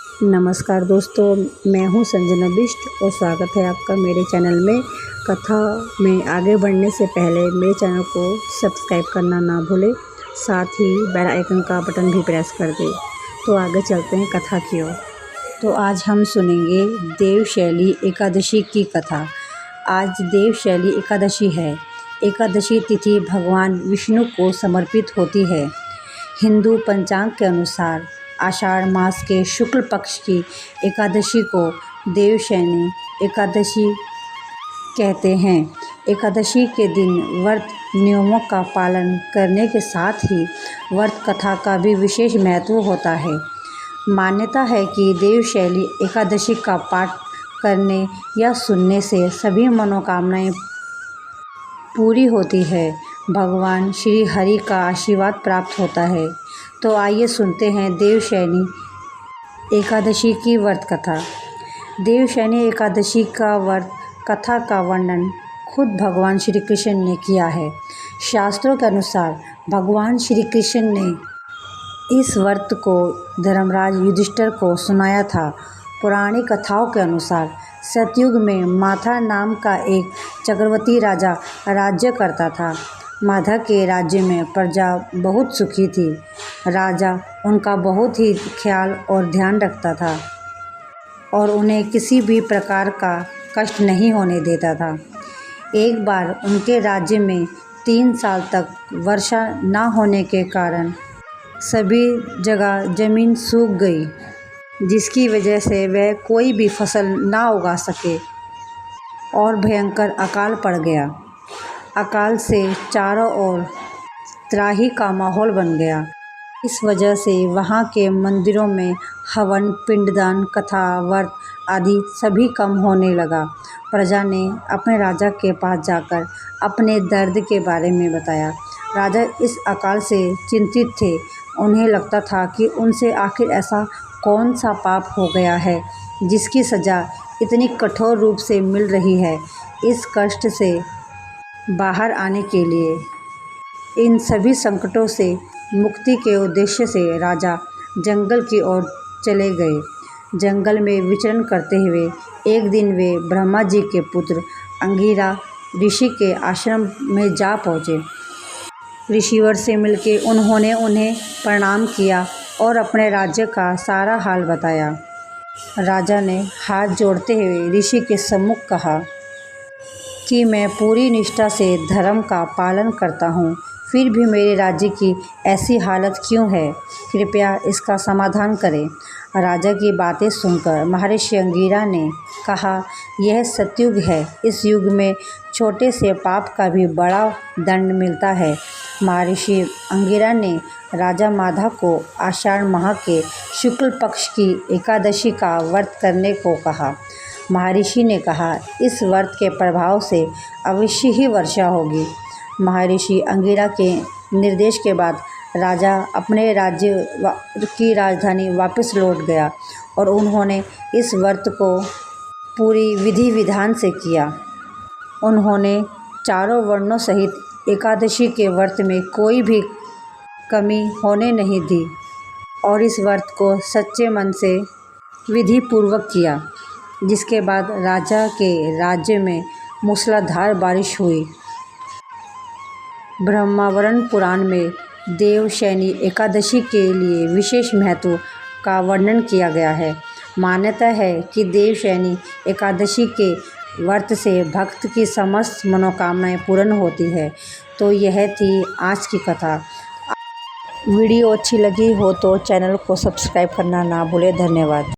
नमस्कार दोस्तों, मैं हूं संजना बिष्ट और स्वागत है आपका मेरे चैनल में। कथा में आगे बढ़ने से पहले मेरे चैनल को सब्सक्राइब करना ना भूलें, साथ ही बेल आइकन का बटन भी प्रेस कर दें। तो आगे चलते हैं कथा की ओर। तो आज हम सुनेंगे देवशैली एकादशी की कथा। आज देवशैली एकादशी है। एकादशी तिथि भगवान विष्णु को समर्पित होती है। हिंदू पंचांग के अनुसार आषाढ़ मास के शुक्ल पक्ष की एकादशी को देवशैनी एकादशी कहते हैं। एकादशी के दिन व्रत नियमों का पालन करने के साथ ही व्रत कथा का भी विशेष महत्व होता है। मान्यता है कि देवशैली एकादशी का पाठ करने या सुनने से सभी मनोकामनाएं पूरी होती है, भगवान श्री हरि का आशीर्वाद प्राप्त होता है। तो आइए सुनते हैं देवशैनी एकादशी की व्रत कथा। देवशैनी एकादशी का व्रत कथा का वर्णन खुद भगवान श्री कृष्ण ने किया है। शास्त्रों के अनुसार भगवान श्री कृष्ण ने इस व्रत को धर्मराज युधिष्ठिर को सुनाया था। पुरानी कथाओं के अनुसार सतयुग में माथा नाम का एक चक्रवर्ती राजा राज्य करता था। माधा के राज्य में प्रजा बहुत सुखी थी। राजा उनका बहुत ही ख्याल और ध्यान रखता था और उन्हें किसी भी प्रकार का कष्ट नहीं होने देता था। एक बार उनके राज्य में 3 साल तक वर्षा न होने के कारण सभी जगह ज़मीन सूख गई, जिसकी वजह से वह कोई भी फसल ना उगा सके और भयंकर अकाल पड़ गया। अकाल से चारों ओर त्राही का माहौल बन गया। इस वजह से वहाँ के मंदिरों में हवन, पिंडदान, कथा, व्रत आदि सभी कम होने लगा। प्रजा ने अपने राजा के पास जाकर अपने दर्द के बारे में बताया। राजा इस अकाल से चिंतित थे। उन्हें लगता था कि उनसे आखिर ऐसा कौन सा पाप हो गया है जिसकी सज़ा इतनी कठोर रूप से मिल रही है। इस कष्ट से बाहर आने के लिए, इन सभी संकटों से मुक्ति के उद्देश्य से राजा जंगल की ओर चले गए। जंगल में विचरण करते हुए एक दिन वे ब्रह्मा जी के पुत्र अंगिरा ऋषि के आश्रम में जा पहुँचे। ऋषिवर से मिलकर उन्होंने उन्हें प्रणाम किया और अपने राज्य का सारा हाल बताया। राजा ने हाथ जोड़ते हुए ऋषि के सम्मुख कहा कि मैं पूरी निष्ठा से धर्म का पालन करता हूँ, फिर भी मेरे राज्य की ऐसी हालत क्यों है? कृपया इसका समाधान करें। राजा की बातें सुनकर महर्षि अंगिरा ने कहा, यह सतयुग है। इस युग में छोटे से पाप का भी बड़ा दंड मिलता है। महर्षि अंगिरा ने राजा माधा को आषाढ़ माह के शुक्ल पक्ष की एकादशी का व्रत करने को कहा। महर्षि ने कहा, इस व्रत के प्रभाव से अवश्य ही वर्षा होगी। महर्षि अंगिरा के निर्देश के बाद राजा अपने राज्य की राजधानी वापस लौट गया और उन्होंने इस व्रत को पूरी विधि विधान से किया। उन्होंने चारों वर्णों सहित एकादशी के व्रत में कोई भी कमी होने नहीं दी और इस व्रत को सच्चे मन से विधि पूर्वक किया। जिसके बाद राजा के राज्य में मूसलाधार बारिश हुई। ब्रह्मावरण पुराण में देवशैनी एकादशी के लिए विशेष महत्व का वर्णन किया गया है। मान्यता है कि देवशैनी एकादशी के व्रत से भक्त की समस्त मनोकामनाएं पूर्ण होती है। तो यह थी आज की कथा। वीडियो अच्छी लगी हो तो चैनल को सब्सक्राइब करना ना भूलें। धन्यवाद।